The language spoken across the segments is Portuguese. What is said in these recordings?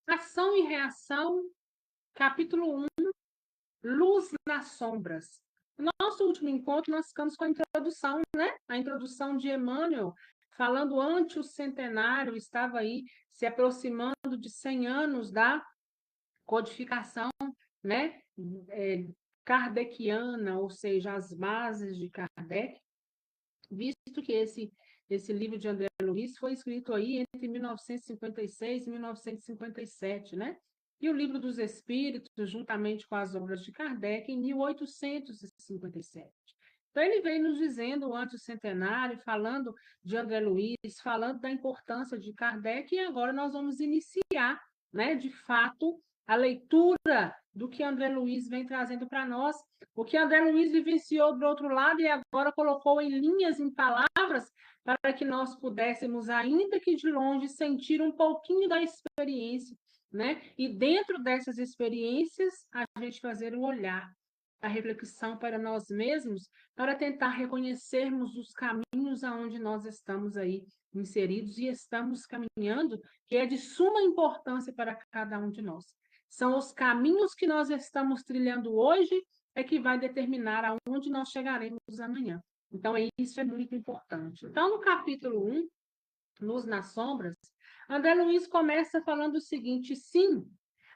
Ação e reação, capítulo 1, Luz nas sombras. No nosso último encontro, nós ficamos com a introdução, né? A introdução de Emmanuel, falando ante o centenário, estava aí se aproximando de 100 anos da codificação, né? Kardeciana, ou seja, as bases de Kardec, visto que esse livro de André Luiz foi escrito aí entre 1956 e 1957, né? E o Livro dos Espíritos, juntamente com as obras de Kardec, em 1857. Então, ele vem nos dizendo, antes do centenário, falando de André Luiz, falando da importância de Kardec, e agora nós vamos iniciar, né, de fato, a leitura do que André Luiz vem trazendo para nós, o que André Luiz vivenciou do outro lado e agora colocou em linhas, em palavras, para que nós pudéssemos, ainda que de longe, sentir um pouquinho da experiência, né? E dentro dessas experiências, a gente fazer um olhar, a reflexão para nós mesmos, para tentar reconhecermos os caminhos aonde nós estamos aí inseridos e estamos caminhando, que é de suma importância para cada um de nós. São os caminhos que nós estamos trilhando hoje é que vai determinar aonde nós chegaremos amanhã. Então, isso é muito importante. Então, no capítulo 1, Luz nas Sombras, André Luiz começa falando o seguinte: sim,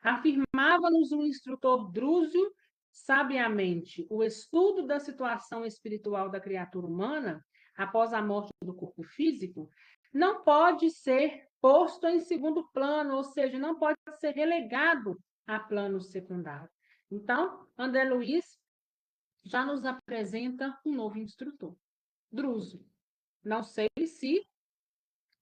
afirmava-nos o instrutor Drúzio sabiamente, o estudo da situação espiritual da criatura humana após a morte do corpo físico não pode ser posto em segundo plano, ou seja, não pode ser relegado a plano secundário. Então, André Luiz já nos apresenta um novo instrutor, Drúzio. Não sei se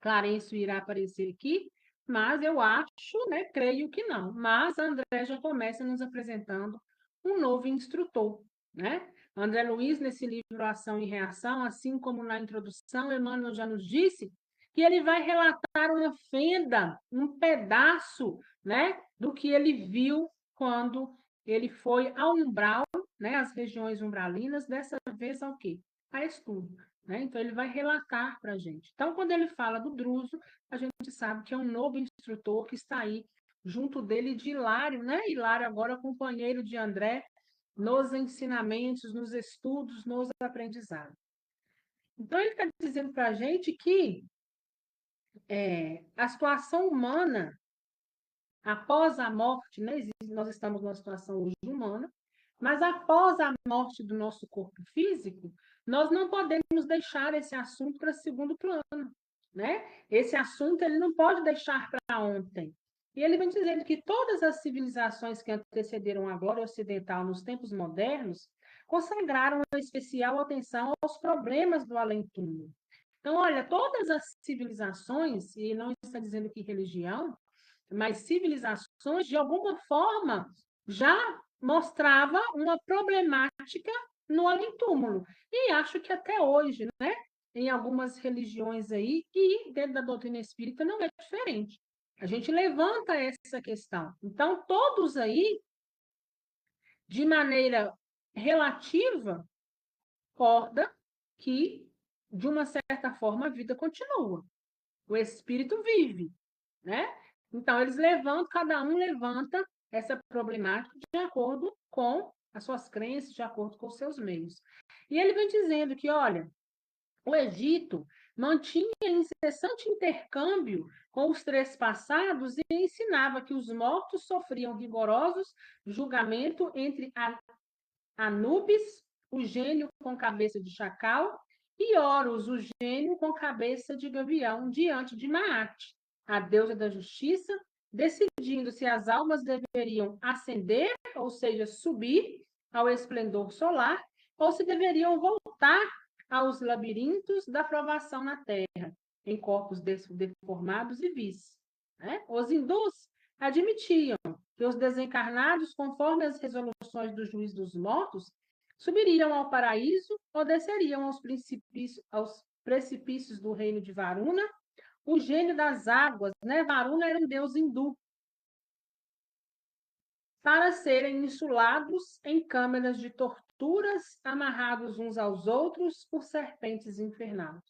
Clarencio irá aparecer aqui, mas eu acho, né, creio que não. Mas André já começa nos apresentando um novo instrutor, né? André Luiz, nesse livro Ação e Reação, assim como na introdução, Emmanuel já nos disse que ele vai relatar uma fenda, um pedaço, né, do que ele viu quando ele foi ao umbral, né, as regiões umbralinas, dessa vez ao quê? A estudo. Né? Então, ele vai relatar para a gente. Então, quando ele fala do Druso, a gente sabe que é um novo instrutor que está aí junto dele de Hilário, né? Hilário agora companheiro de André nos ensinamentos, nos estudos, nos aprendizados. Então, ele está dizendo para a gente que a situação humana, após a morte, né? Nós estamos numa situação hoje humana, mas após a morte do nosso corpo físico, nós não podemos deixar esse assunto para segundo plano, né? Esse assunto ele não pode deixar para ontem. E ele vem dizendo que todas as civilizações que antecederam a glória ocidental nos tempos modernos consagraram uma especial atenção aos problemas do além-túmulo. Então, olha, todas as civilizações, e não está dizendo que religião, mas civilizações, de alguma forma, já mostrava uma problemática no além-túmulo. E acho que até hoje, né, em algumas religiões aí, e dentro da doutrina espírita não é diferente. A gente levanta essa questão. Então, todos aí, de maneira relativa, concordam que, de uma certa forma, a vida continua. O espírito vive, né? Então, eles levantam, cada um levanta essa problemática de acordo com as suas crenças, de acordo com os seus meios. E ele vem dizendo que, olha, o Egito mantinha incessante intercâmbio com os três passados e ensinava que os mortos sofriam rigorosos julgamento entre Anubis, o gênio com cabeça de chacal, e Horus, o gênio com cabeça de gavião, diante de Maat, a deusa da justiça, decidindo se as almas deveriam ascender, ou seja, subir ao esplendor solar, ou se deveriam voltar aos labirintos da provação na Terra, em corpos deformados e vis. Né? Os hindus admitiam que os desencarnados, conforme as resoluções do juiz dos mortos, subiriam ao paraíso ou desceriam aos precipícios do reino de Varuna, o gênio das águas, né? Varuna era um deus hindu, para serem insulados em câmeras de torturas, amarrados uns aos outros por serpentes infernais.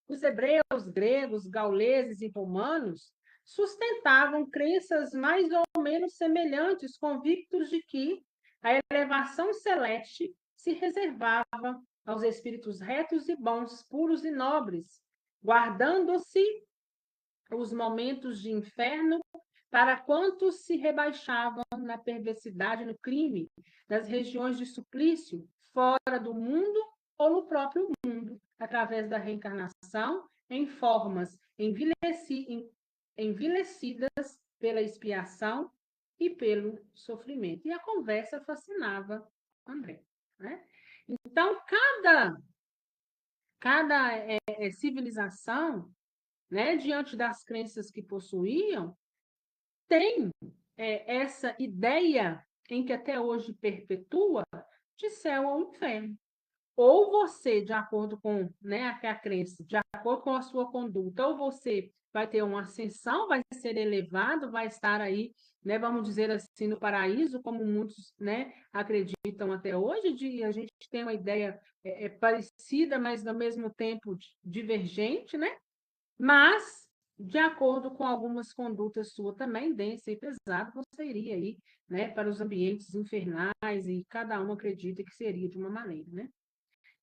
Os hebreus, gregos, gauleses e romanos sustentavam crenças mais ou menos semelhantes, convictos de que a elevação celeste se reservava aos espíritos retos e bons, puros e nobres, guardando-se os momentos de inferno para quantos se rebaixavam na perversidade, no crime, nas regiões de suplício, fora do mundo ou no próprio mundo, através da reencarnação, em formas envelhecidas pela expiação e pelo sofrimento. E a conversa fascinava André. Né? Então, cada civilização, né, diante das crenças que possuíam, tem essa ideia em que até hoje perpetua de céu ou inferno. Ou você, de acordo com, né, a crença, de acordo com a sua conduta, ou você vai ter uma ascensão, vai ser elevado, vai estar aí, né, vamos dizer assim, no paraíso, como muitos, né, acreditam até hoje. A gente tem uma ideia parecida, mas ao mesmo tempo divergente, né? Mas, de acordo com algumas condutas suas também, densa e pesada, você iria aí, né, para os ambientes infernais, e cada um acredita que seria de uma maneira, né?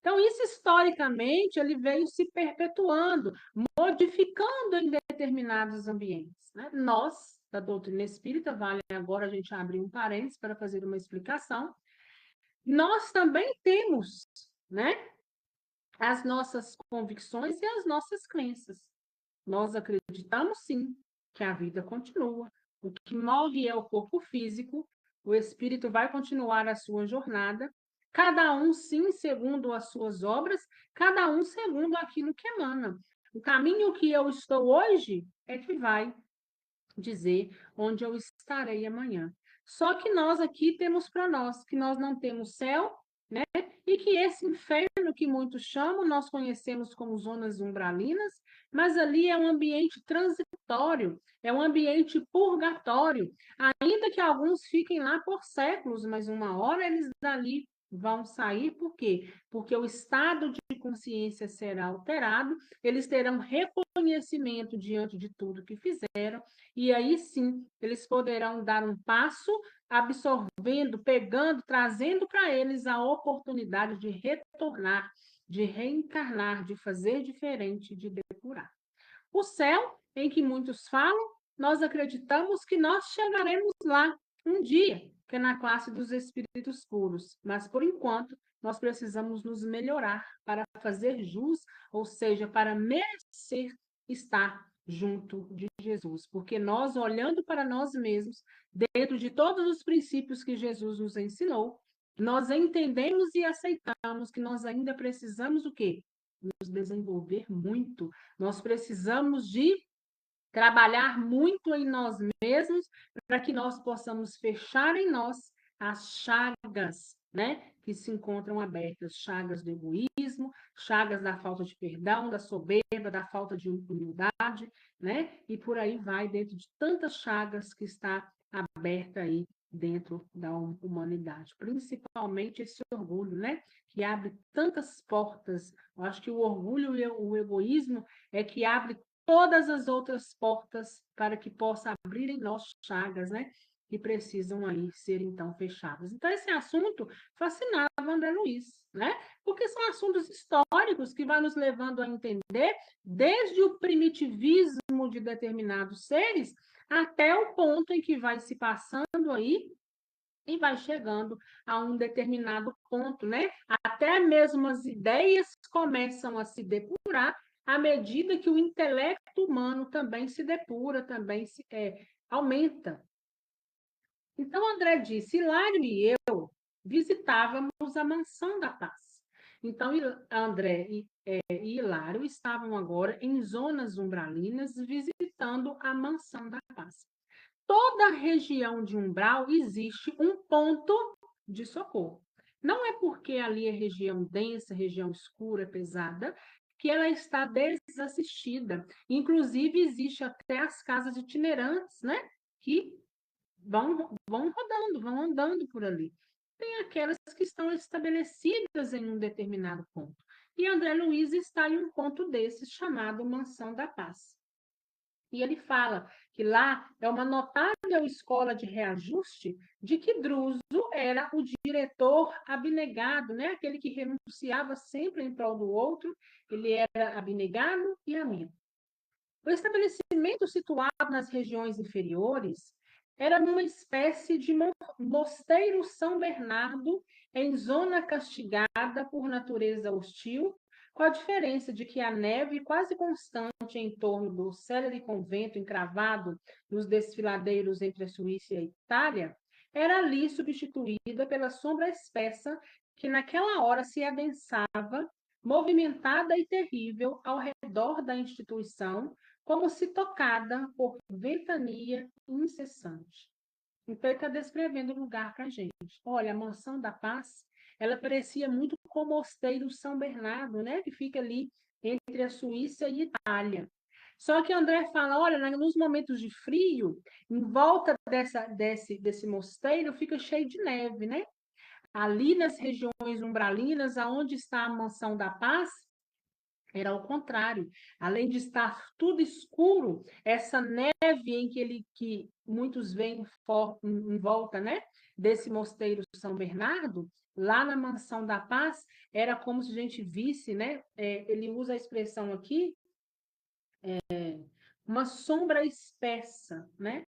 Então, isso historicamente, ele veio se perpetuando, modificando em determinados ambientes, né? Nós, da doutrina espírita, vale agora a gente abrir um parênteses para fazer uma explicação, nós também temos, né, as nossas convicções e as nossas crenças. Nós acreditamos, sim, que a vida continua. O que morre é o corpo físico, o espírito vai continuar a sua jornada, cada um, sim, segundo as suas obras, cada um segundo aquilo que emana. O caminho que eu estou hoje é que vai dizer onde eu estarei amanhã. Só que nós aqui temos para nós que nós não temos céu, né? E que esse inferno que muitos chamam, nós conhecemos como zonas umbralinas, mas ali é um ambiente transitório, é um ambiente purgatório, ainda que alguns fiquem lá por séculos, mas uma hora eles dali vão sair, por quê? Porque o estado de consciência será alterado, eles terão reconhecimento diante de tudo que fizeram, e aí sim eles poderão dar um passo, absorvendo, pegando, trazendo para eles a oportunidade de retornar, de reencarnar, de fazer diferente, de depurar. O céu, em que muitos falam, nós acreditamos que nós chegaremos lá um dia, que é na classe dos espíritos puros, mas por enquanto nós precisamos nos melhorar para fazer jus, ou seja, para merecer estar junto de Jesus, porque nós, olhando para nós mesmos, dentro de todos os princípios que Jesus nos ensinou, nós entendemos e aceitamos que nós ainda precisamos o quê? Nos desenvolver muito. Nós precisamos de trabalhar muito em nós mesmos para que nós possamos fechar em nós as chagas, né, que se encontram abertas, chagas do egoísmo, chagas da falta de perdão, da soberba, da falta de humildade, né? E por aí vai, dentro de tantas chagas que está aberta aí dentro da humanidade, principalmente esse orgulho, né, que abre tantas portas. Eu acho que o orgulho e o egoísmo é que abre todas as outras portas para que possa abrir em nós chagas, né? Que precisam aí ser então fechadas. Então, esse assunto fascinava André Luiz, né? Porque são assuntos históricos que vão nos levando a entender desde o primitivismo de determinados seres até o ponto em que vai se passando aí e vai chegando a um determinado ponto, né? Até mesmo as ideias começam a se depurar à medida que o intelecto humano também se depura, também se aumenta. Então, André disse, Hilário e eu visitávamos a Mansão da Paz. Então, André e Hilário estavam agora em zonas umbralinas visitando a Mansão da Paz. Toda região de umbral existe um ponto de socorro. Não é porque ali é região densa, região escura, pesada, que ela está desassistida. Inclusive, existe até as casas itinerantes, né? Que vão rodando, vão andando por ali. Tem aquelas que estão estabelecidas em um determinado ponto. E André Luiz está em um ponto desses, chamado Mansão da Paz. E ele fala que lá é uma notável escola de reajuste de que Druso era o diretor abnegado, né? Aquele que renunciava sempre em prol do outro, ele era abnegado e amigo. O estabelecimento situado nas regiões inferiores era uma espécie de mosteiro São Bernardo em zona castigada por natureza hostil, com a diferença de que a neve quase constante em torno do célebre convento encravado nos desfiladeiros entre a Suíça e a Itália era ali substituída pela sombra espessa que naquela hora se adensava, movimentada e terrível ao redor da instituição, como se tocada por ventania incessante. Então, ele está descrevendo o lugar para a gente. Olha, a Mansão da Paz, ela parecia muito com o Mosteiro São Bernardo, né? Que fica ali entre a Suíça e a Itália. Só que André fala, olha, nos momentos de frio, em volta desse mosteiro fica cheio de neve, né? Ali nas regiões umbralinas, aonde está a Mansão da Paz, era ao contrário. Além de estar tudo escuro, essa neve que muitos veem em volta, né, desse mosteiro São Bernardo, lá na Mansão da Paz, era como se a gente visse, né, ele usa a expressão aqui, uma sombra espessa, né,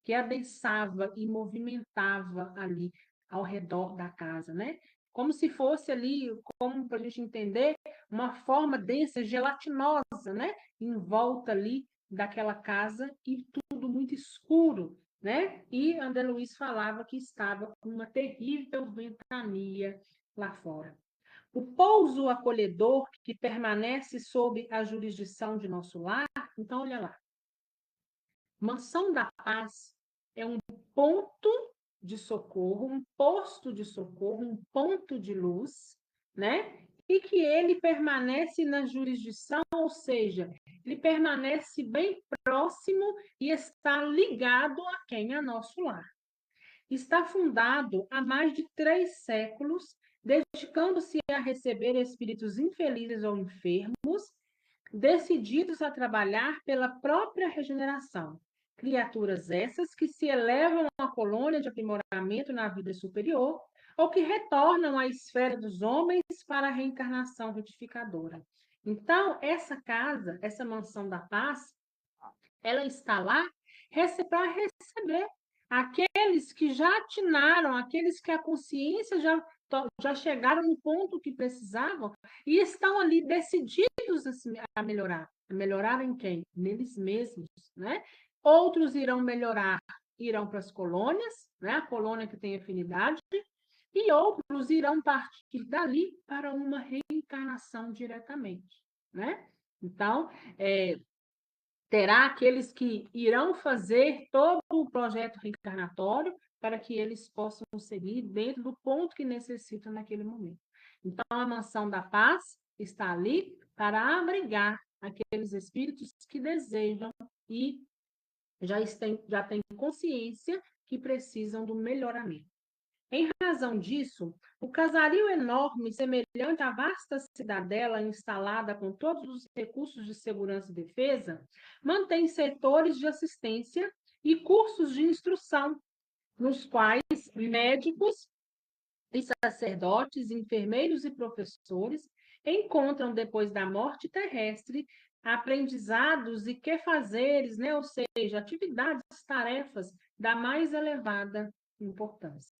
que adensava e movimentava ali ao redor da casa, né? Como se fosse ali, como para a gente entender, uma forma densa, gelatinosa, né? Em volta ali daquela casa e tudo muito escuro, né? E André Luiz falava que estava com uma terrível ventania lá fora. O pouso acolhedor que permanece sob a jurisdição de nosso lar, então olha lá, Mansão da Paz é um ponto de socorro, um posto de socorro, um ponto de luz, né? E que ele permanece na jurisdição, ou seja, ele permanece bem próximo e está ligado a quem? A nosso lar. Está fundado há mais de 3 séculos, dedicando-se a receber espíritos infelizes ou enfermos, decididos a trabalhar pela própria regeneração. Criaturas essas que se elevam à colônia de aprimoramento na vida superior ou que retornam à esfera dos homens para a reencarnação retificadora. Então, essa casa, essa mansão da paz, ela está lá para receber aqueles que já atinaram, aqueles que a consciência já chegaram no ponto que precisavam e estão ali decididos a melhorar. A melhorar em quem? Neles mesmos, né? Outros irão melhorar, irão para as colônias, né? A colônia que tem afinidade, e outros irão partir dali para uma reencarnação diretamente, né? Então, terá aqueles que irão fazer todo o projeto reencarnatório para que eles possam seguir dentro do ponto que necessitam naquele momento. Então, a Mansão da Paz está ali para abrigar aqueles espíritos que desejam e já têm consciência que precisam do melhoramento. Em razão disso, o casario enorme, semelhante à vasta cidadela instalada com todos os recursos de segurança e defesa, mantém setores de assistência e cursos de instrução, nos quais médicos e sacerdotes, enfermeiros e professores encontram, depois da morte terrestre, aprendizados e quefazeres, né? Ou seja, atividades, tarefas da mais elevada importância.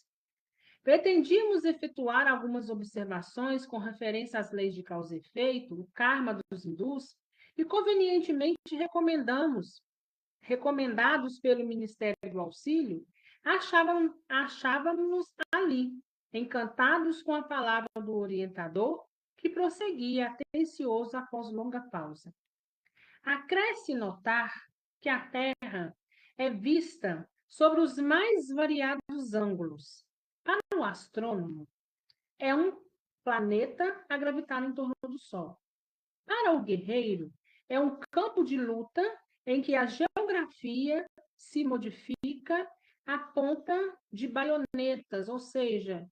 Pretendíamos efetuar algumas observações com referência às leis de causa e efeito, o karma dos hindus, e convenientemente recomendados pelo Ministério do Auxílio, achávamos ali, encantados com a palavra do orientador, que prosseguia atencioso após longa pausa. Acresce notar que a Terra é vista sobre os mais variados ângulos. Para o astrônomo, é um planeta a gravitar em torno do Sol. Para o guerreiro, é um campo de luta em que a geografia se modifica a ponta de baionetas, ou seja,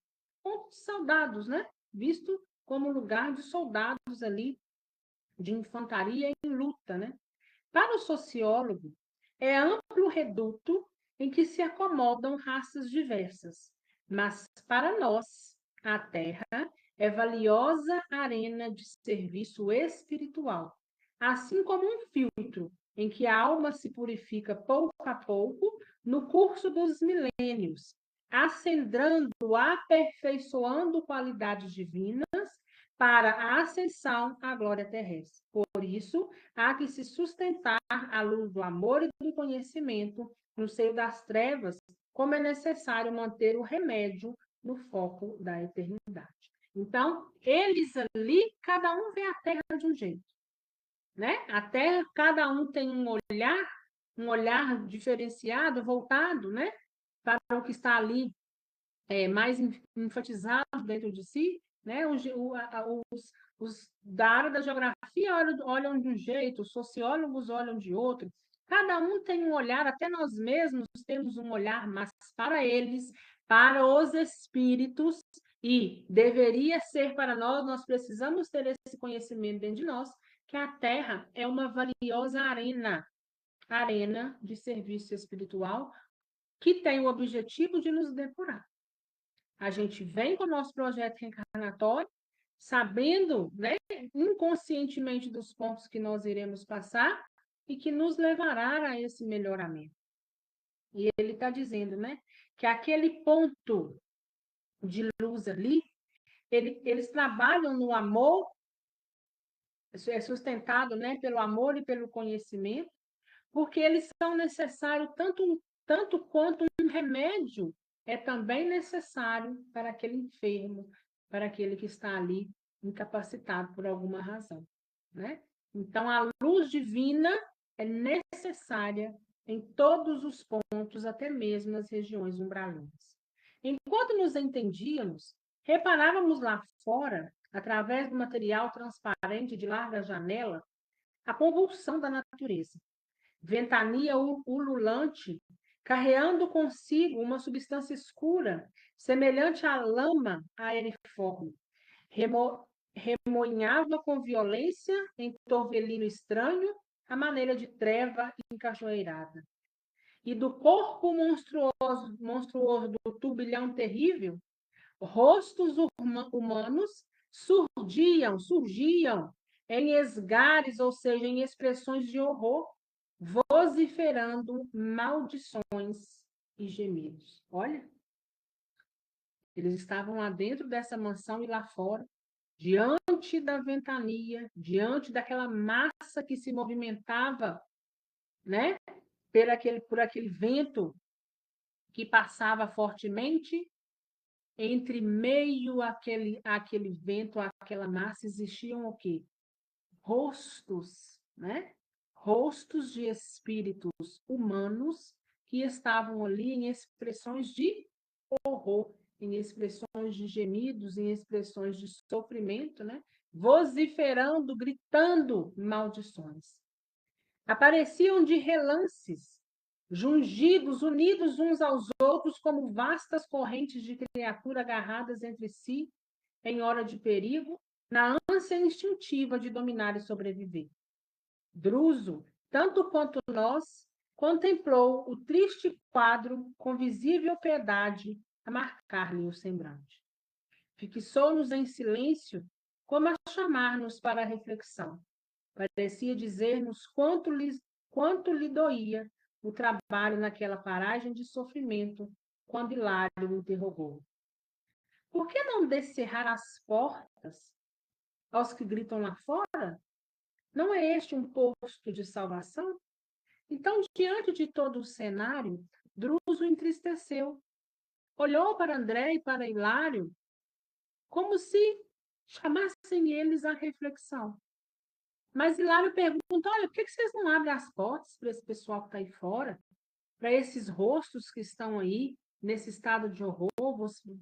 pontos de soldados, né? Visto como lugar de soldados ali, de infantaria em luta, né? Para o sociólogo, É amplo reduto em que se acomodam raças diversas, mas para nós, a Terra é valiosa arena de serviço espiritual, assim como um filtro em que a alma se purifica pouco a pouco no curso dos milênios, acendrando, aperfeiçoando qualidades divinas para a ascensão à glória terrestre. Por isso, há que se sustentar à luz do amor e do conhecimento no seio das trevas, como é necessário manter o remédio no foco da eternidade. Então, eles ali, cada um vê a Terra de um jeito, né? A Terra, cada um tem um olhar diferenciado, voltado, né? Para o que está ali mais enfatizado dentro de si, né? Os da área da geografia olham de um jeito, os sociólogos olham de outro. Cada um tem um olhar, até nós mesmos temos um olhar, mas para eles, para os espíritos, e deveria ser para nós, nós precisamos ter esse conhecimento dentro de nós, que a Terra é uma valiosa arena de serviço espiritual, que tem o objetivo de nos depurar. A gente vem com o nosso projeto reencarnatório, sabendo, né, inconscientemente dos pontos que nós iremos passar e que nos levará a esse melhoramento. E ele está dizendo, né, que aquele ponto de luz ali, eles trabalham no amor, é sustentado, né, pelo amor e pelo conhecimento, porque eles são necessários tanto quanto um remédio é também necessário para aquele enfermo, para aquele que está ali incapacitado por alguma razão, né? Então, a luz divina é necessária em todos os pontos, até mesmo nas regiões umbralinas. Enquanto nos entendíamos, reparávamos lá fora, através do material transparente de larga janela, a convulsão da natureza. Ventania ululante, carreando consigo uma substância escura, semelhante à lama aeriforme. Remoinhava com violência em torvelino estranho, a maneira de treva encachoeirada. E do corpo monstruoso do turbilhão terrível, rostos humanos surgiam em esgares, ou seja, em expressões de horror, vociferando maldições e gemidos. Olha, eles estavam lá dentro dessa mansão e lá fora, diante da ventania, diante daquela massa que se movimentava, né, por aquele vento que passava fortemente. Entre meio àquele vento, àquela massa, existiam o quê? Rostos, né? Rostos de espíritos humanos que estavam ali em expressões de horror, em expressões de gemidos, em expressões de sofrimento, né? Vociferando, gritando maldições. Apareciam de relances, jungidos, unidos uns aos outros como vastas correntes de criatura agarradas entre si em hora de perigo, na ânsia instintiva de dominar e sobreviver. Druso, tanto quanto nós, contemplou o triste quadro com visível piedade a marcar-lhe o semblante. Fixou-nos em silêncio, como a chamar-nos para a reflexão. Parecia dizer-nos quanto lhe doía o trabalho naquela paragem de sofrimento, quando Hilário o interrogou. Por que não descerrar as portas aos que gritam lá fora? Não é este um posto de salvação? Então, diante de todo o cenário, Druso entristeceu. Olhou para André e para Hilário como se chamassem eles à reflexão. Mas Hilário pergunta, olha, por que vocês não abrem as portas para esse pessoal que está aí fora? Para esses rostos que estão aí, nesse estado de horror,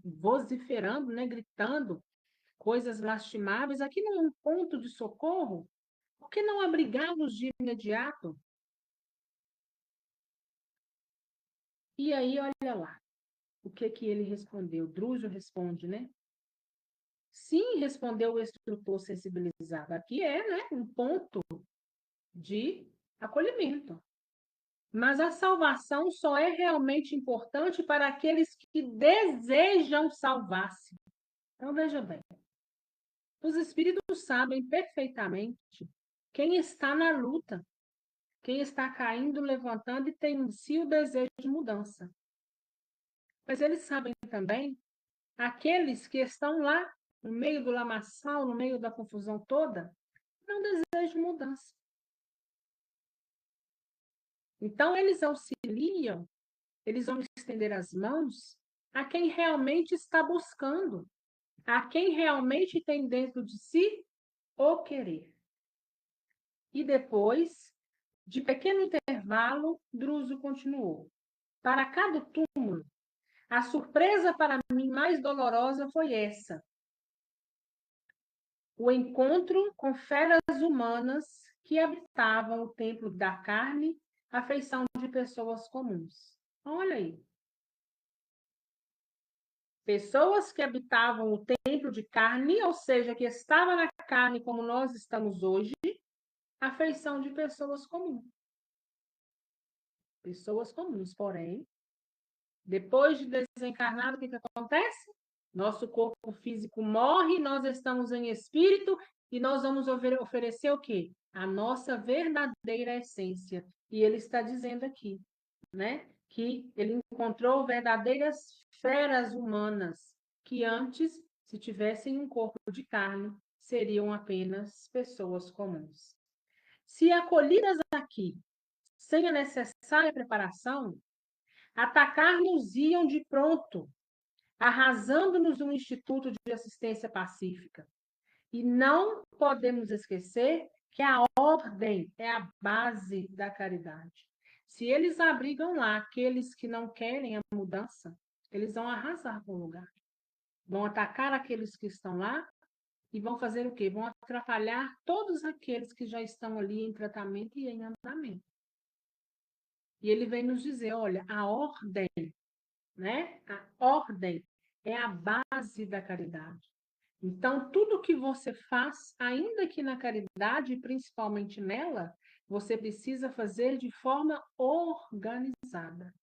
vociferando, né, gritando coisas lastimáveis, aqui num ponto de socorro? Por que não abrigá-los de imediato? E aí, olha lá, o que ele respondeu? Druso responde, né? Sim, respondeu o instrutor sensibilizado. Aqui é, né, um ponto de acolhimento. Mas a salvação só é realmente importante para aqueles que desejam salvar-se. Então, veja bem, os espíritos sabem perfeitamente quem está na luta, quem está caindo, levantando e tem em si o desejo de mudança. Mas eles sabem também aqueles que estão lá, no meio do lamaçal, no meio da confusão toda, não desejam mudança. Então, eles auxiliam, eles vão estender as mãos a quem realmente está buscando, a quem realmente tem dentro de si o querer. E depois, de pequeno intervalo, Druso continuou. Para cada túmulo, a surpresa para mim mais dolorosa foi essa: o encontro com feras humanas que habitavam o templo da carne, a feição de pessoas comuns. Olha aí. Pessoas que habitavam o templo de carne, ou seja, que estava na carne como nós estamos hoje, a feição de pessoas comuns. Pessoas comuns, porém, depois de desencarnado, o que acontece? Nosso corpo físico morre, nós estamos em espírito e nós vamos oferecer o quê? A nossa verdadeira essência. E ele está dizendo aqui, né? Que ele encontrou verdadeiras feras humanas que antes, se tivessem um corpo de carne, seriam apenas pessoas comuns. Se acolhidas aqui, sem a necessária preparação, atacar-nos-iam de pronto, arrasando-nos um instituto de assistência pacífica. E não podemos esquecer que a ordem é a base da caridade. Se eles abrigam lá aqueles que não querem a mudança, eles vão arrasar com o lugar. Vão atacar aqueles que estão lá e vão fazer o quê? Vão atrapalhar todos aqueles que já estão ali em tratamento e em andamento. E ele vem nos dizer, olha, a ordem, né? A ordem é a base da caridade. Então, tudo que você faz, ainda que na caridade, principalmente nela, você precisa fazer de forma organizada,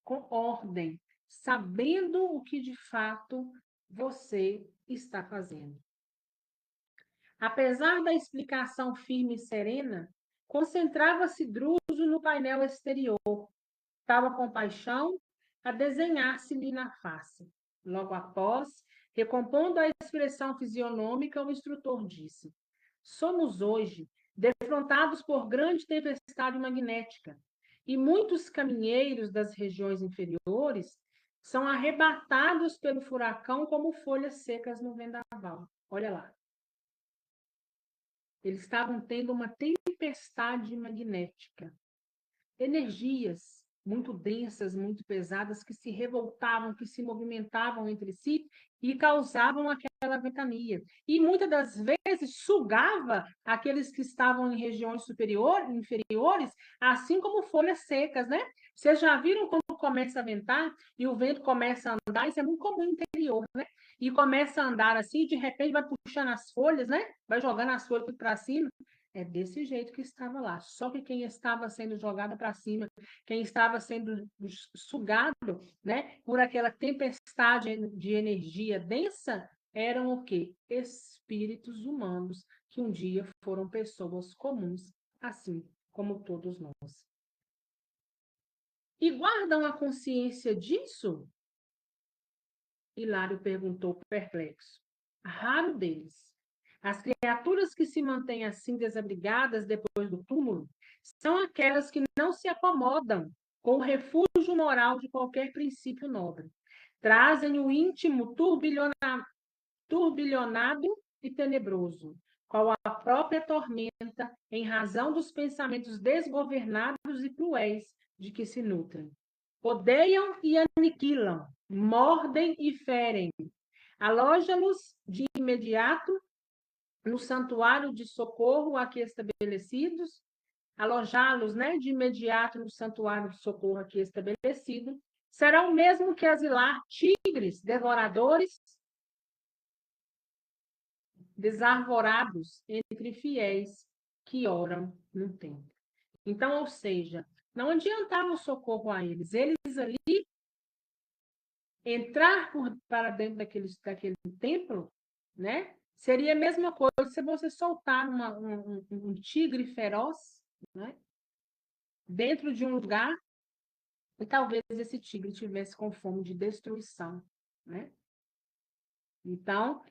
com ordem, sabendo o que de fato você está fazendo. Apesar da explicação firme e serena, concentrava-se Druso no painel exterior. Estava com paixão a desenhar-se-lhe na face. Logo após, recompondo a expressão fisionômica, o instrutor disse: somos hoje defrontados por grande tempestade magnética, e muitos caminheiros das regiões inferiores são arrebatados pelo furacão como folhas secas no vendaval. Olha lá. Eles estavam tendo uma tempestade magnética. Energias muito densas, muito pesadas, que se revoltavam, que se movimentavam entre si e causavam aquela ventania. E muitas das vezes sugava aqueles que estavam em regiões inferiores, assim como folhas secas, né? Vocês já viram quando começa a ventar e o vento começa a andar? Isso é muito comum no interior, né? E começa a andar assim, de repente vai puxando as folhas, né? Vai jogando as folhas para cima. É desse jeito que estava lá. Só que quem estava sendo jogado para cima, quem estava sendo sugado, né, por aquela tempestade de energia densa, eram o quê? Espíritos humanos, que um dia foram pessoas comuns, assim como todos nós. E guardam a consciência disso? Hilário perguntou perplexo. Raro deles. As criaturas que se mantêm assim desabrigadas depois do túmulo são aquelas que não se acomodam com o refúgio moral de qualquer princípio nobre. Trazem o íntimo turbilhonado e tenebroso, qual a própria tormenta, em razão dos pensamentos desgovernados e cruéis de que se nutrem. Odeiam e aniquilam, mordem e ferem, aloja-los de imediato no santuário de socorro aqui estabelecidos, alojá-los, né, de imediato no santuário de socorro aqui estabelecido, será o mesmo que asilar tigres devoradores desarvorados entre fiéis que oram no templo. Então, ou seja, Não adiantava o socorro a eles. Eles ali, entrar para dentro daquele templo, né? Seria a mesma coisa se você soltar um tigre feroz, né? Dentro de um lugar, e talvez esse tigre tivesse com fome de destruição, né? Então,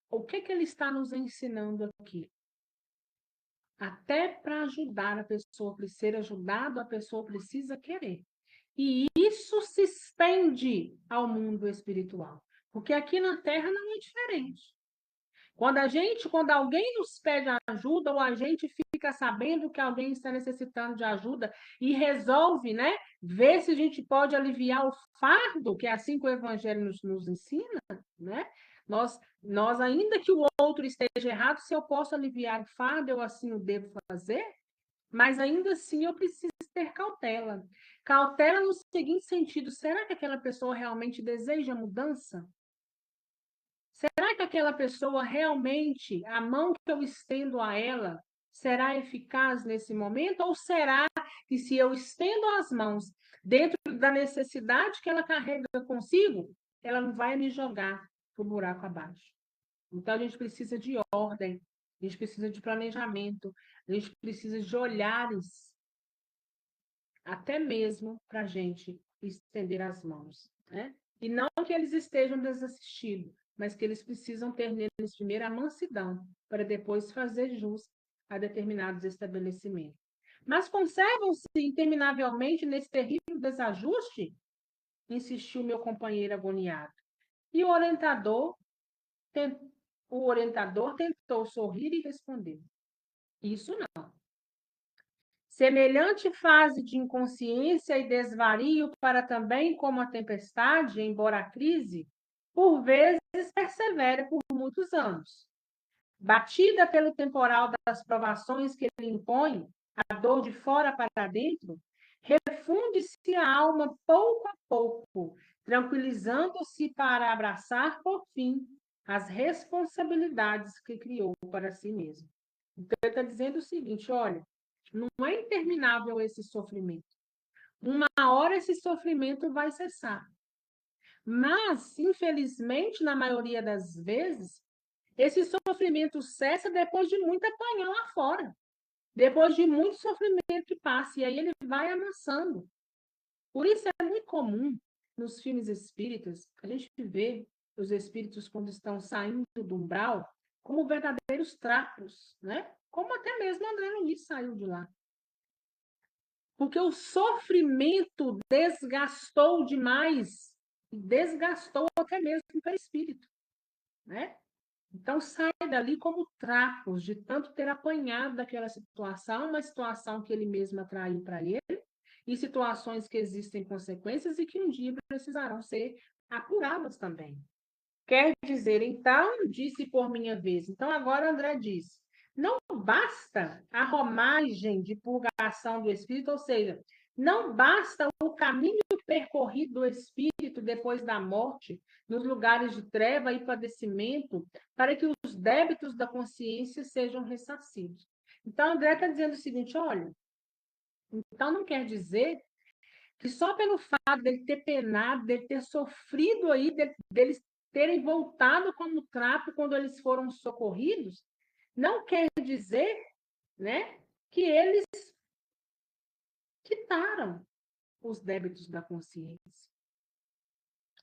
o que ele está nos ensinando aqui? Até para ajudar a pessoa, para ser ajudado, a pessoa precisa querer. E isso se estende ao mundo espiritual. Porque aqui na Terra não é diferente. Quando alguém nos pede ajuda, ou a gente fica sabendo que alguém está necessitando de ajuda e resolve, né, ver se a gente pode aliviar o fardo, que é assim que o Evangelho nos ensina, né? Nós, ainda que o outro esteja errado, se eu posso aliviar o fardo, eu assim o devo fazer, mas ainda assim eu preciso ter cautela. Cautela no seguinte sentido: será que aquela pessoa realmente deseja mudança? Será que aquela pessoa realmente, a mão que eu estendo a ela, será eficaz nesse momento? Ou será que se eu estendo as mãos dentro da necessidade que ela carrega consigo, ela não vai me jogar para o buraco abaixo? Então, a gente precisa de ordem, a gente precisa de planejamento, a gente precisa de olhares, até mesmo para a gente estender as mãos, né? E não que eles estejam desassistidos, mas que eles precisam ter neles primeiro a mansidão, para depois fazer jus a determinados estabelecimentos. Mas conservam-se interminavelmente nesse terrível desajuste? Insistiu meu companheiro agoniado. E o orientador tentou sorrir e respondeu: isso não. Semelhante fase de inconsciência e desvario para também como a tempestade, embora a crise, por vezes persevera por muitos anos. Batida pelo temporal das provações que ele impõe, a dor de fora para dentro, refunde-se a alma pouco a pouco, tranquilizando-se para abraçar, por fim, as responsabilidades que criou para si mesmo. Então, ele está dizendo o seguinte: olha, não é interminável esse sofrimento. Uma hora esse sofrimento vai cessar. Mas, infelizmente, na maioria das vezes, esse sofrimento cessa depois de muito apanhar lá fora. Depois de muito sofrimento que passa. E aí ele vai amassando. Por isso é muito comum nos filmes espíritas a gente vê os espíritos, quando estão saindo do umbral, como verdadeiros trapos, né? Como até mesmo André Luiz saiu de lá. Porque o sofrimento desgastou demais, desgastou até mesmo o perispírito, né? Então sai dali como trapos, de tanto ter apanhado daquela situação, uma situação que ele mesmo atraiu para ele, e situações que existem consequências e que um dia precisarão ser apuradas também. Quer dizer, então, disse por minha vez. Então, agora André diz: não basta a romagem de purgação do espírito, ou seja, não basta o caminho percorrido do espírito depois da morte, nos lugares de treva e padecimento, para que os débitos da consciência sejam ressarcidos. Então, André está dizendo o seguinte: olha, então não quer dizer que só pelo fato dele ter penado, dele ter sofrido aí, deles terem voltado como trapo quando eles foram socorridos, não quer dizer, né, que eles quitaram os débitos da consciência.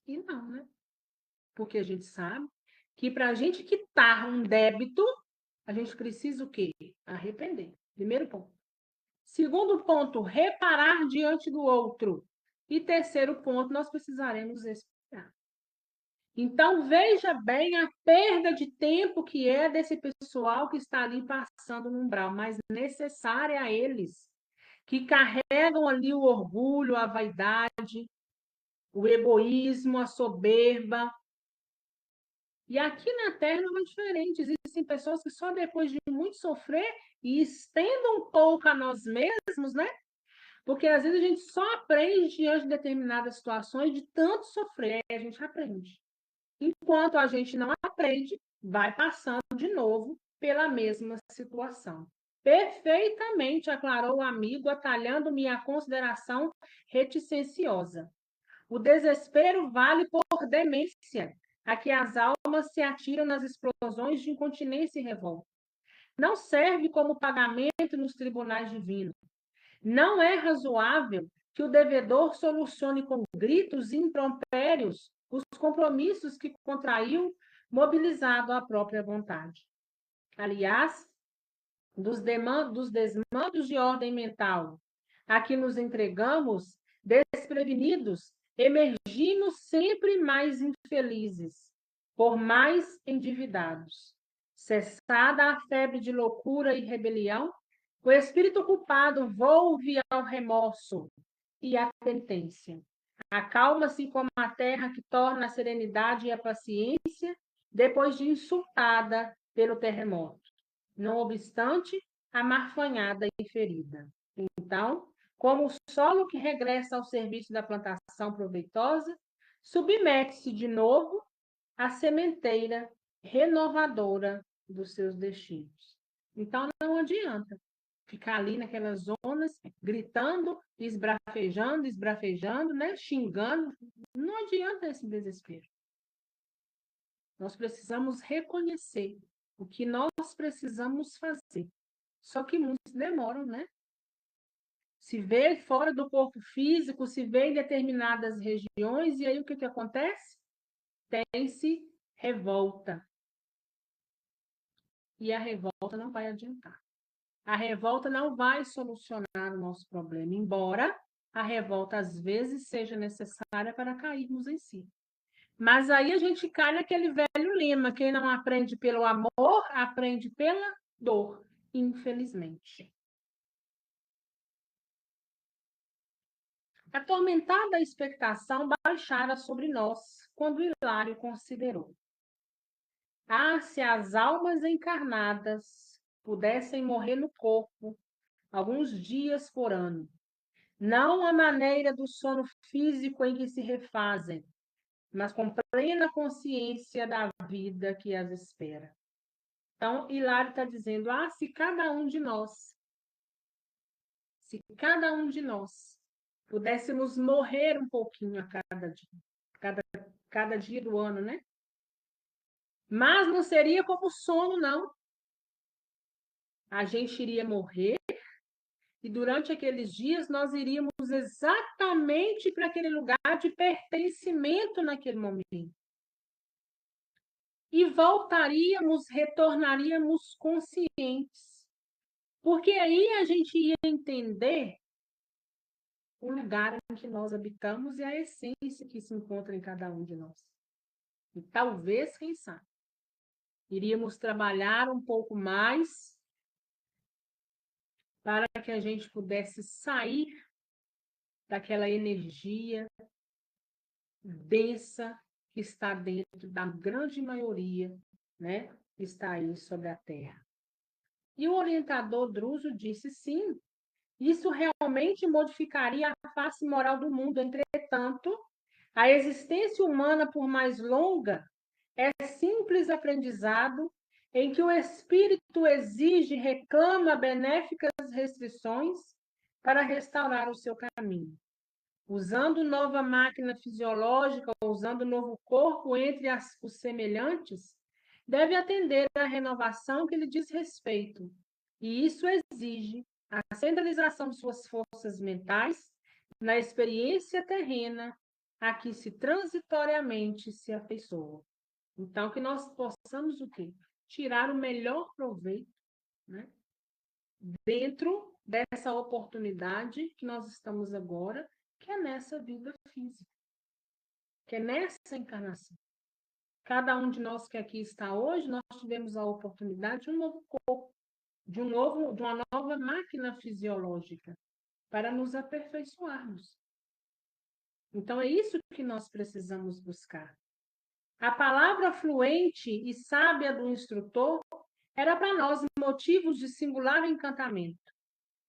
E não, né? Porque a gente sabe que para a gente quitar um débito, a gente precisa o quê? Arrepender. Primeiro ponto. Segundo ponto, reparar diante do outro. E terceiro ponto, nós precisaremos expiar. Então, veja bem a perda de tempo que é desse pessoal que está ali passando no umbral, mas necessária a eles, que carregam ali o orgulho, a vaidade, o egoísmo, a soberba. E aqui na Terra não é diferente. Existem pessoas que só depois de muito sofrer e estendam um pouco a nós mesmos, né? Porque às vezes a gente só aprende diante de determinadas situações, de tanto sofrer, a gente aprende. Enquanto a gente não aprende, vai passando de novo pela mesma situação. Perfeitamente, aclarou o amigo, atalhando-me a consideração reticenciosa. O desespero vale por demência, a que as almas se atiram nas explosões de incontinência e revolta. Não serve como pagamento nos tribunais divinos. Não é razoável que o devedor solucione com gritos e impropérios os compromissos que contraiu, mobilizado à própria vontade. Aliás, dos desmandos de ordem mental a que nos entregamos, desprevenidos, emergimos sempre mais infelizes, por mais endividados. Cessada a febre de loucura e rebelião, o espírito culpado volve ao remorso e à penitência. Acalma-se como a terra que torna a serenidade e a paciência depois de insultada pelo terremoto. Não obstante, amarfanhada e ferida. Então, como o solo que regressa ao serviço da plantação proveitosa, submete-se de novo à sementeira renovadora dos seus destinos. Então, não adianta ficar ali naquelas zonas, gritando, esbrafejando, né? Xingando. Não adianta esse desespero. Nós precisamos reconhecer o que nós precisamos fazer. Só que muitos demoram, né? Se vê fora do corpo físico, se vê em determinadas regiões, e aí o que acontece? Tem-se revolta. E a revolta não vai adiantar. A revolta não vai solucionar o nosso problema, embora a revolta às vezes seja necessária para cairmos em si. Mas aí a gente cai naquele velho lema: quem não aprende pelo amor, aprende pela dor, infelizmente. Atormentada a expectação baixara sobre nós, quando Hilário considerou: se as almas encarnadas pudessem morrer no corpo alguns dias por ano, não à maneira do sono físico em que se refazem, mas com plena consciência da vida que as espera. Então, Hilário está dizendo: se cada um de nós pudéssemos morrer um pouquinho a cada dia, cada dia do ano, né? Mas não seria como sono, não. A gente iria morrer e durante aqueles dias nós iríamos exatamente para aquele lugar de pertencimento naquele momento. E voltaríamos, retornaríamos conscientes. Porque aí a gente ia entender o lugar em que nós habitamos e a essência que se encontra em cada um de nós. E talvez, quem sabe, iríamos trabalhar um pouco mais para que a gente pudesse sair daquela energia densa que está dentro da grande maioria, né, que está aí sobre a Terra. E o orientador Druso disse: sim, isso realmente modificaria a face moral do mundo. Entretanto, a existência humana, por mais longa, é simples aprendizado em que o espírito exige e reclama benéficas restrições para restaurar o seu caminho. Usando nova máquina fisiológica, usando novo corpo entre os semelhantes, deve atender à renovação que lhe diz respeito. E isso exige a centralização de suas forças mentais na experiência terrena a que se transitoriamente se afeiçoa. Então, que nós possamos o quê? Tirar o melhor proveito, né? Dentro dessa oportunidade que nós estamos agora, que é nessa vida física, que é nessa encarnação. Cada um de nós que aqui está hoje, nós tivemos a oportunidade de um novo corpo, de uma nova máquina fisiológica para nos aperfeiçoarmos. Então, é isso que nós precisamos buscar. A palavra fluente e sábia do instrutor era para nós motivos de singular encantamento.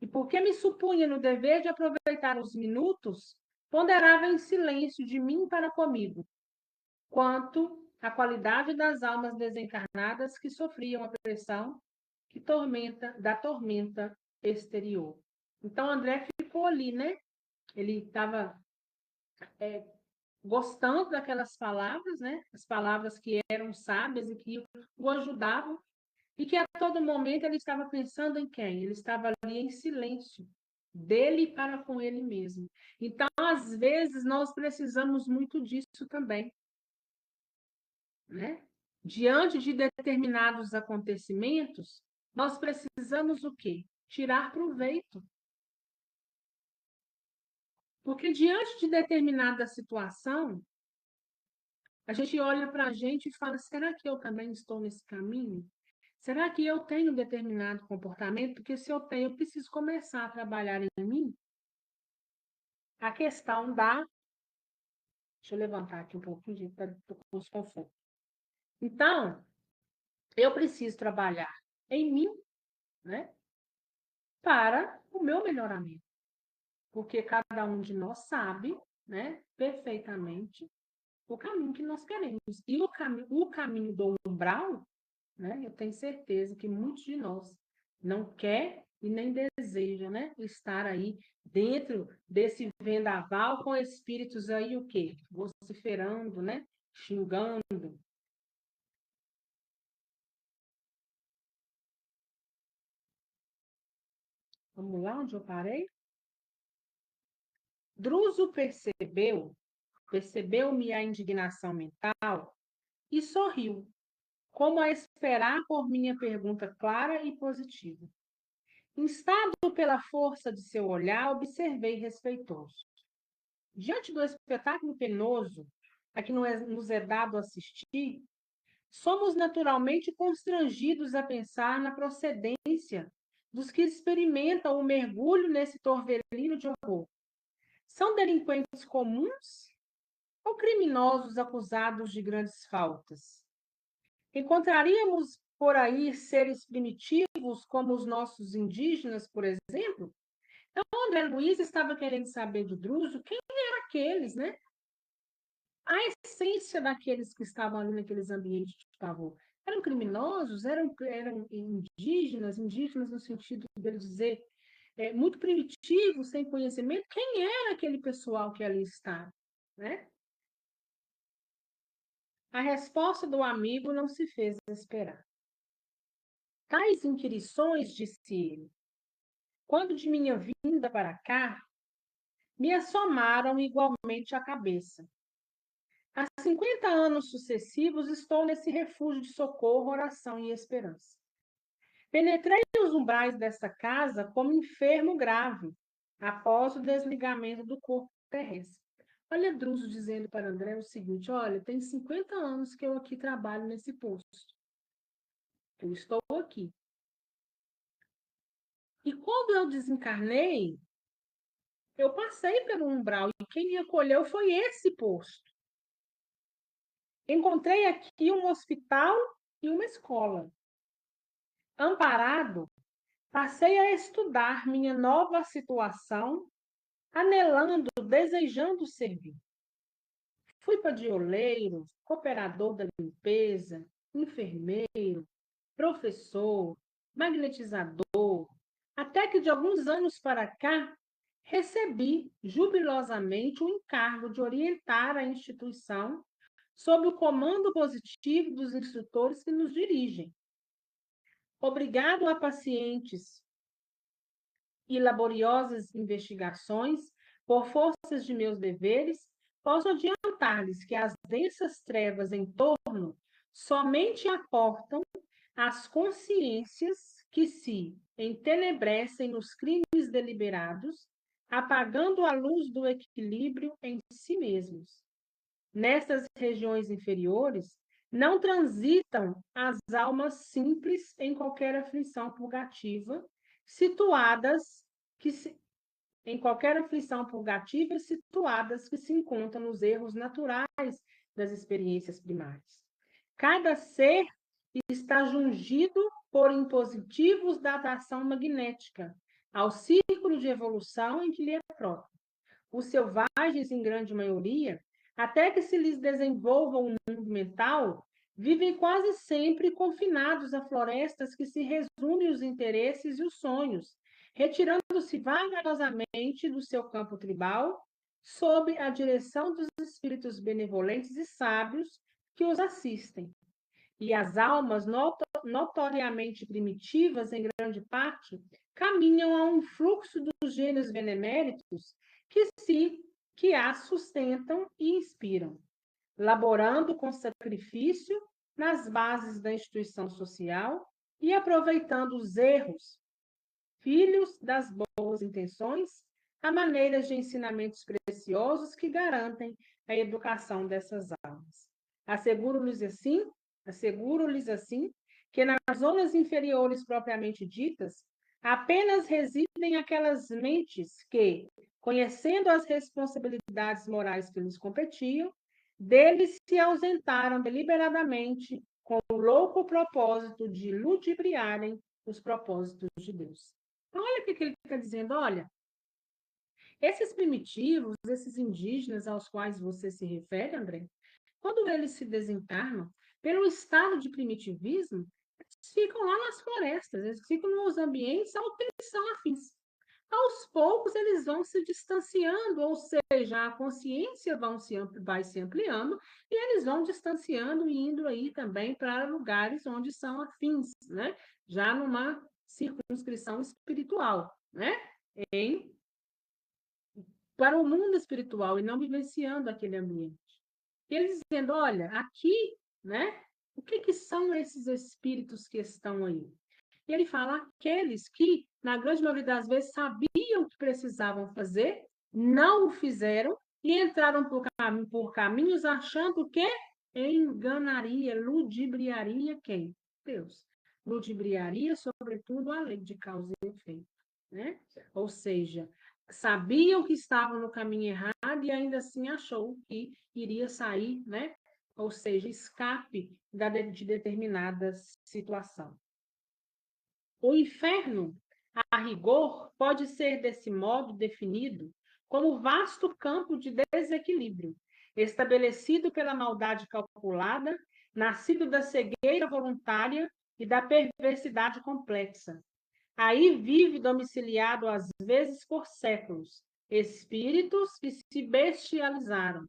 E porque me supunha no dever de aproveitar os minutos, ponderava em silêncio de mim para comigo, quanto à qualidade das almas desencarnadas que sofriam a pressão da tormenta exterior. Então, André ficou ali, né? Ele estava gostando daquelas palavras, né? As palavras que eram sábias e que o ajudavam, e que a todo momento ele estava pensando em quem? Ele estava ali em silêncio, dele para com ele mesmo. Então, às vezes, nós precisamos muito disso também, né? Diante de determinados acontecimentos, nós precisamos o quê? Tirar proveito. Porque diante de determinada situação, a gente olha para a gente e fala: será que eu também estou nesse caminho? Será que eu tenho um determinado comportamento? Porque se eu tenho, eu preciso começar a trabalhar em mim. A questão da. Deixa eu levantar aqui um pouquinho para com os confortos. Então, eu preciso trabalhar em mim, né, para o meu melhoramento. Porque cada um de nós sabe, né, perfeitamente o caminho que nós queremos. E o caminho do umbral, né, eu tenho certeza que muitos de nós não quer e nem deseja, né, estar aí dentro desse vendaval com espíritos aí o quê? Vociferando, né, xingando. Vamos lá onde eu parei? Druso percebeu-me a indignação mental e sorriu, como a esperar por minha pergunta clara e positiva. Instado pela força de seu olhar, observei respeitoso. Diante do espetáculo penoso a que nos é dado assistir, somos naturalmente constrangidos a pensar na procedência dos que experimentam o mergulho nesse torvelino de horror. São delinquentes comuns ou criminosos acusados de grandes faltas? Encontraríamos por aí seres primitivos como os nossos indígenas, por exemplo? Então, André Luiz estava querendo saber de Druso quem eram aqueles, né? A essência daqueles que estavam ali naqueles ambientes de pavor. Eram criminosos? Eram indígenas? Indígenas no sentido de dizer muito primitivos, sem conhecimento? Quem era aquele pessoal que ali estava, né? A resposta do amigo não se fez esperar. Tais inquirições, disse ele, quando de minha vinda para cá, me assomaram igualmente à cabeça. Há 50 anos sucessivos estou nesse refúgio de socorro, oração e esperança. Penetrei os umbrais desta casa como enfermo grave, após o desligamento do corpo terrestre. Olha Druso dizendo para André o seguinte: olha, tem 50 anos que eu aqui trabalho nesse posto. Eu estou aqui. E quando eu desencarnei, eu passei pelo umbral e quem me acolheu foi esse posto. Encontrei aqui um hospital e uma escola. Amparado, passei a estudar minha nova situação, anelando, desejando servir. Fui padioleiro, cooperador da limpeza, enfermeiro, professor, magnetizador, até que de alguns anos para cá recebi jubilosamente o encargo de orientar a instituição sob o comando positivo dos instrutores que nos dirigem. Obrigado a pacientes e laboriosas investigações, por forças de meus deveres, posso adiantar-lhes que as densas trevas em torno somente aportam as consciências que se entenebrecem nos crimes deliberados, apagando a luz do equilíbrio em si mesmos. Nestas regiões inferiores, não transitam as almas simples em qualquer aflição purgativa, situadas que se, em qualquer aflição purgativa, situadas que se encontram nos erros naturais das experiências primárias. Cada ser está jungido por impositivos da atração magnética ao círculo de evolução em que lhe é próprio. Os selvagens, em grande maioria, até que se lhes desenvolva um mundo mental, vivem quase sempre confinados a florestas que se resumem os interesses e os sonhos, retirando-se vagarosamente do seu campo tribal, sob a direção dos espíritos benevolentes e sábios que os assistem. E as almas notoriamente primitivas, em grande parte, caminham a um fluxo dos gênios beneméritos que as sustentam e inspiram, laborando com sacrifício nas bases da instituição social e aproveitando os erros, filhos das boas intenções, a maneiras de ensinamentos preciosos que garantem a educação dessas almas. Asseguro-lhes assim que nas zonas inferiores propriamente ditas, apenas residem aquelas mentes que, conhecendo as responsabilidades morais que lhes competiam, deles se ausentaram deliberadamente com o louco propósito de ludibriarem os propósitos de Deus. Então, olha o que ele está dizendo, olha, esses primitivos, esses indígenas aos quais você se refere, André, quando eles se desencarnam, pelo estado de primitivismo, eles ficam lá nas florestas, eles ficam nos ambientes ao que eles são afins. Aos poucos, eles vão se distanciando, ou seja, a consciência vai se ampliando e eles vão distanciando e indo aí também para lugares onde são afins, né? Já numa circunscrição espiritual, né? Em, para o mundo espiritual e não vivenciando aquele ambiente. E ele dizendo, olha, aqui, né? O que são esses espíritos que estão aí? E ele fala aqueles que, na grande maioria das vezes, sabiam o que precisavam fazer, não o fizeram e entraram por caminhos achando que enganaria, ludibriaria quem? Deus. Ludibriaria, sobretudo, a lei de causa e efeito. Né? Ou seja, sabiam que estavam no caminho errado e ainda assim achou que iria sair, né? Ou seja, escape de determinada situação. O inferno, a rigor, pode ser desse modo definido como vasto campo de desequilíbrio, estabelecido pela maldade calculada, nascido da cegueira voluntária e da perversidade complexa. Aí vive domiciliado, às vezes por séculos, espíritos que se bestializaram,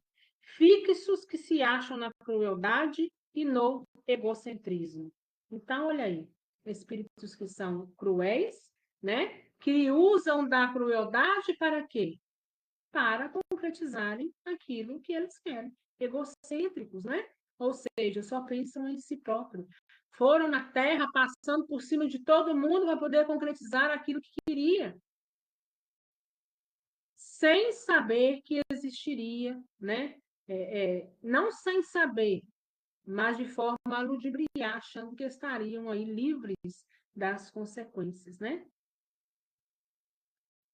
fixos que se acham na crueldade e no egocentrismo. Então, olha aí, espíritos que são cruéis, né? Que usam da crueldade para quê? Para concretizarem aquilo que eles querem. Egocêntricos, né? Ou seja, só pensam em si próprio. Foram na Terra passando por cima de todo mundo para poder concretizar aquilo que queria, sem saber que existiria, né? Não sem saber, mas de forma a ludibriar, achando que estariam aí livres das consequências, né?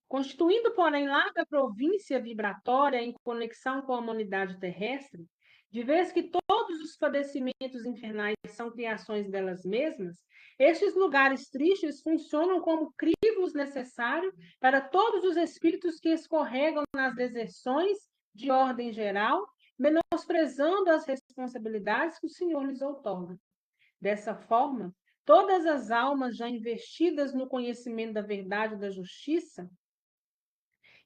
Constituindo, porém, larga província vibratória em conexão com a humanidade terrestre, de vez que todos os padecimentos infernais são criações delas mesmas, estes lugares tristes funcionam como crivos necessários para todos os espíritos que escorregam nas deserções de ordem geral, menosprezando as responsabilidades que o Senhor lhes outorga. Dessa forma, todas as almas já investidas no conhecimento da verdade e da justiça,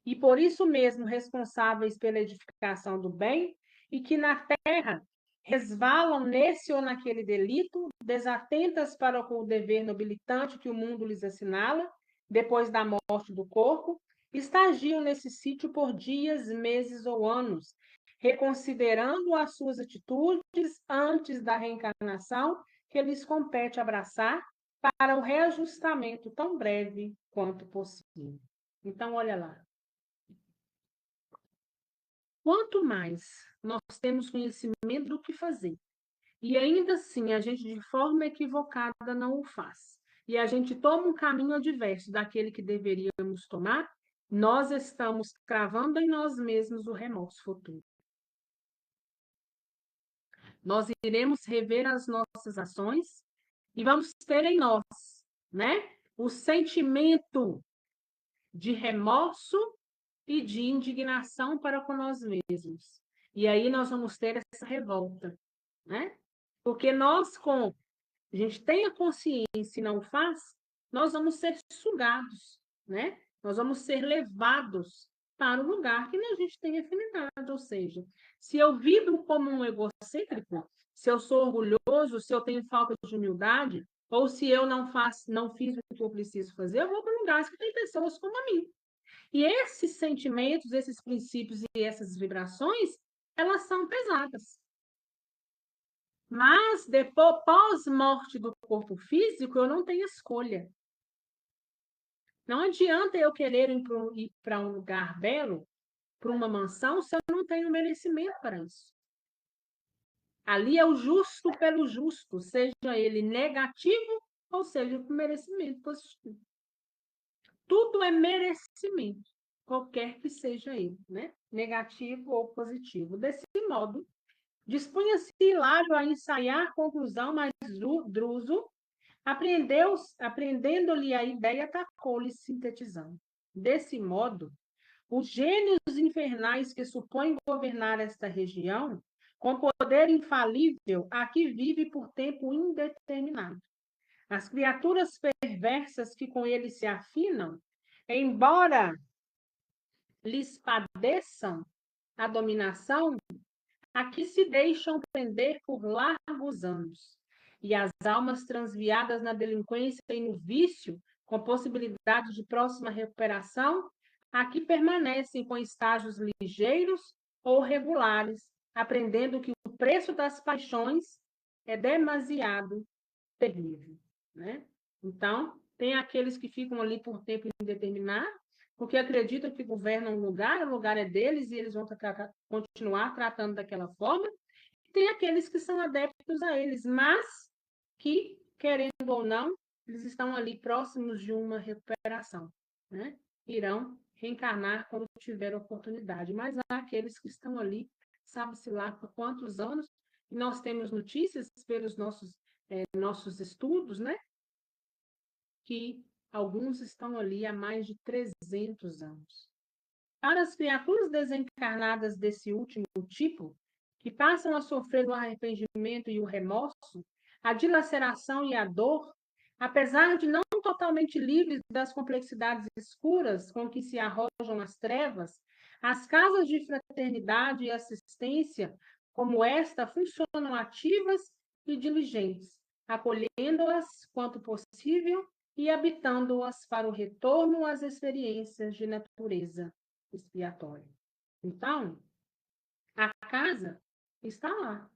e por isso mesmo responsáveis pela edificação do bem, e que na terra resvalam nesse ou naquele delito, desatentas para o dever nobilitante que o mundo lhes assinala, depois da morte do corpo, estagiam nesse sítio por dias, meses ou anos, reconsiderando as suas atitudes antes da reencarnação que lhes compete abraçar para o reajustamento tão breve quanto possível. Então, olha lá. Quanto mais nós temos conhecimento do que fazer, e ainda assim a gente de forma equivocada não o faz, e a gente toma um caminho adverso daquele que deveríamos tomar, nós estamos cravando em nós mesmos o remorso futuro. Nós iremos rever as nossas ações e vamos ter em nós, né, o sentimento de remorso e de indignação para com nós mesmos. E aí nós vamos ter essa revolta, né? Porque a gente tem a consciência e não faz, nós vamos ser sugados, né? Nós vamos ser levados para o lugar que a gente tem afinidade. Ou seja, se eu vibro como um egocêntrico, se eu sou orgulhoso, se eu tenho falta de humildade, ou se eu não fiz o que eu preciso fazer, eu vou para lugares que tem pessoas como a mim. E esses sentimentos, esses princípios e essas vibrações, elas são pesadas. Mas depois, pós-morte do corpo físico, eu não tenho escolha. Não adianta eu querer ir para um lugar belo, para uma mansão, se eu não tenho merecimento para isso. Ali é o justo pelo justo, seja ele negativo ou seja por merecimento positivo. Tudo é merecimento, qualquer que seja ele, né? Negativo ou positivo. Desse modo, dispunha-se Hilário a ensaiar a conclusão, mas Druso, apreendendo-lhe a ideia, atacou-lhe sintetizando. Desse modo, os gênios infernais que supõem governar esta região, com poder infalível, aqui vive por tempo indeterminado. As criaturas perversas que com ele se afinam, embora lhes padeçam a dominação, aqui se deixam prender por largos anos. E as almas transviadas na delinquência e no vício, com possibilidade de próxima recuperação, aqui permanecem com estágios ligeiros ou regulares, aprendendo que o preço das paixões é demasiado terrível, né? Então, tem aqueles que ficam ali por tempo indeterminado, porque acreditam que governam o lugar é deles e eles vão continuar tratando daquela forma. E tem aqueles que são adeptos a eles, mas que, querendo ou não, eles estão ali próximos de uma recuperação, né? Irão reencarnar quando tiver oportunidade. Mas há aqueles que estão ali, sabe-se lá por quantos anos, e nós temos notícias pelos nossos estudos, né? Que alguns estão ali há mais de 300 anos. Para as criaturas desencarnadas desse último tipo, que passam a sofrer o arrependimento e o remorso, a dilaceração e a dor, apesar de não totalmente livres das complexidades escuras com que se arrojam as trevas, as casas de fraternidade e assistência como esta funcionam ativas e diligentes, acolhendo-as quanto possível e habitando-as para o retorno às experiências de natureza expiatória. Então, a casa está lá,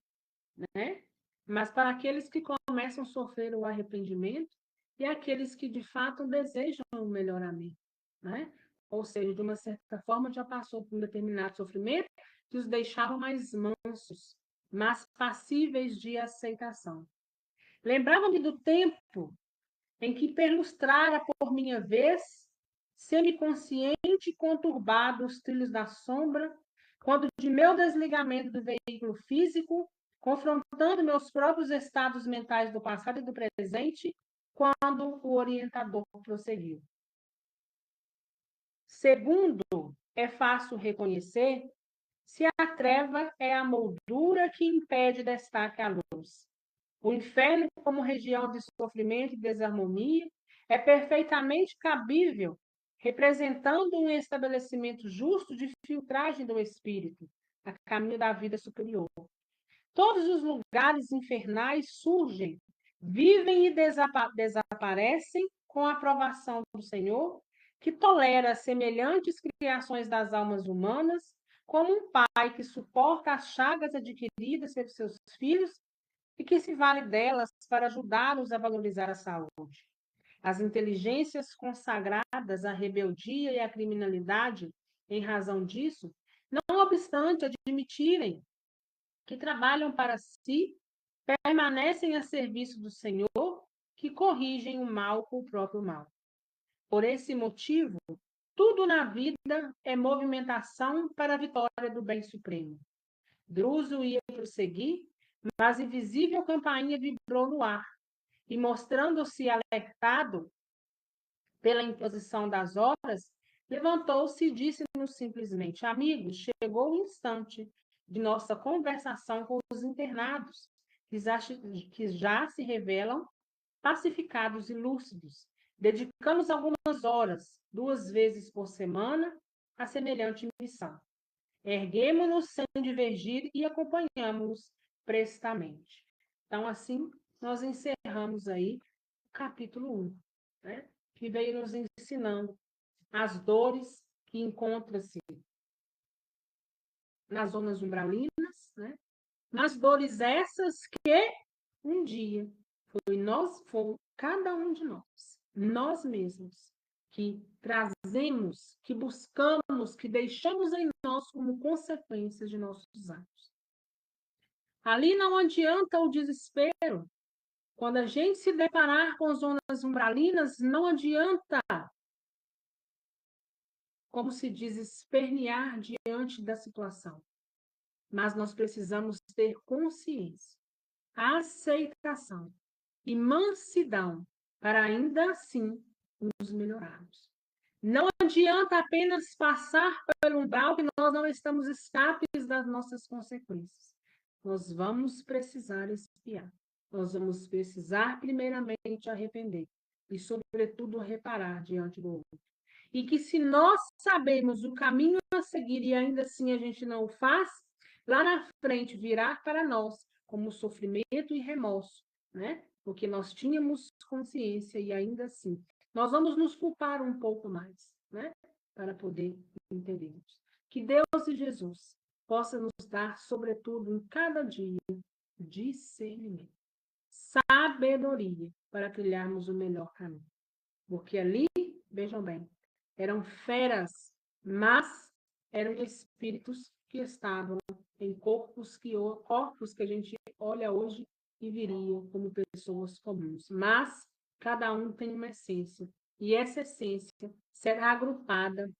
né? Mas para aqueles que começam a sofrer o arrependimento e aqueles que de fato desejam o melhoramento, né? Ou seja, de uma certa forma já passou por um determinado sofrimento que os deixava mais mansos, mais passíveis de aceitação. Lembrava-me do tempo em que perlustrara por minha vez, semiconsciente e conturbado os trilhos da sombra, quando de meu desligamento do veículo físico, confrontando meus próprios estados mentais do passado e do presente, quando o orientador prosseguiu. Segundo, é fácil reconhecer se a treva é a moldura que impede destaque à luz. O inferno, como região de sofrimento e desarmonia, é perfeitamente cabível, representando um estabelecimento justo de filtragem do espírito, a caminho da vida superior. Todos os lugares infernais surgem, vivem e desaparecem com a aprovação do Senhor, que tolera semelhantes criações das almas humanas, como um pai que suporta as chagas adquiridas pelos seus filhos e que se vale delas para ajudá-los a valorizar a saúde. As inteligências consagradas à rebeldia e à criminalidade, em razão disso, não obstante admitirem que trabalham para si, permanecem a serviço do Senhor, que corrigem o mal com o próprio mal. Por esse motivo, tudo na vida é movimentação para a vitória do bem supremo. Druso ia prosseguir, mas invisível campainha vibrou no ar, e mostrando-se alertado pela imposição das horas, levantou-se e disse-nos simplesmente: amigos, chegou o instante de nossa conversação com os internados, que já se revelam pacificados e lúcidos. Dedicamos algumas horas, 2 vezes por semana, a semelhante missão. Erguemos-nos sem divergir e acompanhamos prestamente. Então, assim, nós encerramos aí o capítulo 1, né? Que veio nos ensinando as dores que encontram-se nas zonas umbralinas, né? Mas dores essas que um dia foi cada um de nós mesmos, que trazemos, que buscamos, que deixamos em nós como consequências de nossos atos. Ali não adianta o desespero. Quando a gente se deparar com zonas umbralinas, não adianta, como se diz, espernear diante da situação. Mas nós precisamos ter consciência, aceitação e mansidão para ainda assim nos melhorarmos. Não adianta apenas passar pelo umbral que nós não estamos escapes das nossas consequências. Nós vamos precisar expiar. Nós vamos precisar, primeiramente, arrepender e, sobretudo, reparar diante do outro. E que se nós sabemos o caminho a seguir e ainda assim a gente não o faz, lá na frente virá para nós como sofrimento e remorso, né? Porque nós tínhamos consciência e ainda assim nós vamos nos culpar um pouco mais, né? Para poder entendermos. Que Deus e Jesus possa nos dar, sobretudo em cada dia, discernimento, sabedoria para trilharmos o melhor caminho. Porque ali, vejam bem, eram feras, mas eram espíritos que estavam em corpos que a gente olha hoje e viria como pessoas comuns. Mas cada um tem uma essência, e essa essência será agrupada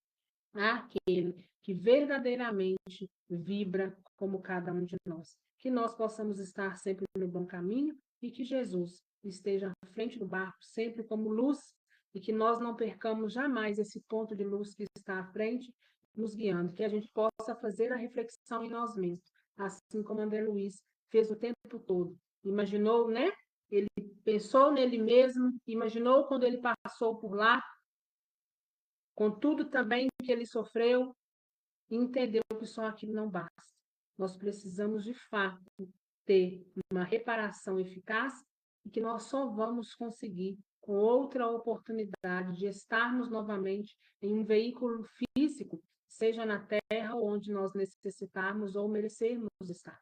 àquele que verdadeiramente vibra como cada um de nós. Que nós possamos estar sempre no bom caminho e que Jesus esteja à frente do barco, sempre como luz, e que nós não percamos jamais esse ponto de luz que está à frente, nos guiando, que a gente possa fazer a reflexão em nós mesmos, assim como André Luiz fez o tempo todo. Imaginou, né? Ele pensou nele mesmo, imaginou quando ele passou por lá, com tudo também que ele sofreu, e entendeu que só aquilo não basta. Nós precisamos, de fato, ter uma reparação eficaz e que nós só vamos conseguir com outra oportunidade de estarmos novamente em um veículo físico, seja na Terra, onde nós necessitarmos ou merecermos estar.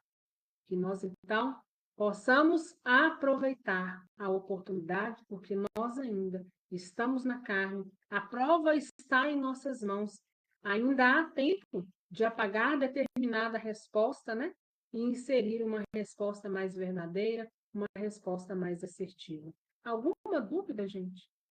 Que nós, então, possamos aproveitar a oportunidade, porque nós ainda estamos na carne, a prova está em nossas mãos, ainda há tempo de apagar determinada resposta, né? E inserir uma resposta mais verdadeira, uma resposta mais assertiva. Alguma dúvida, gente?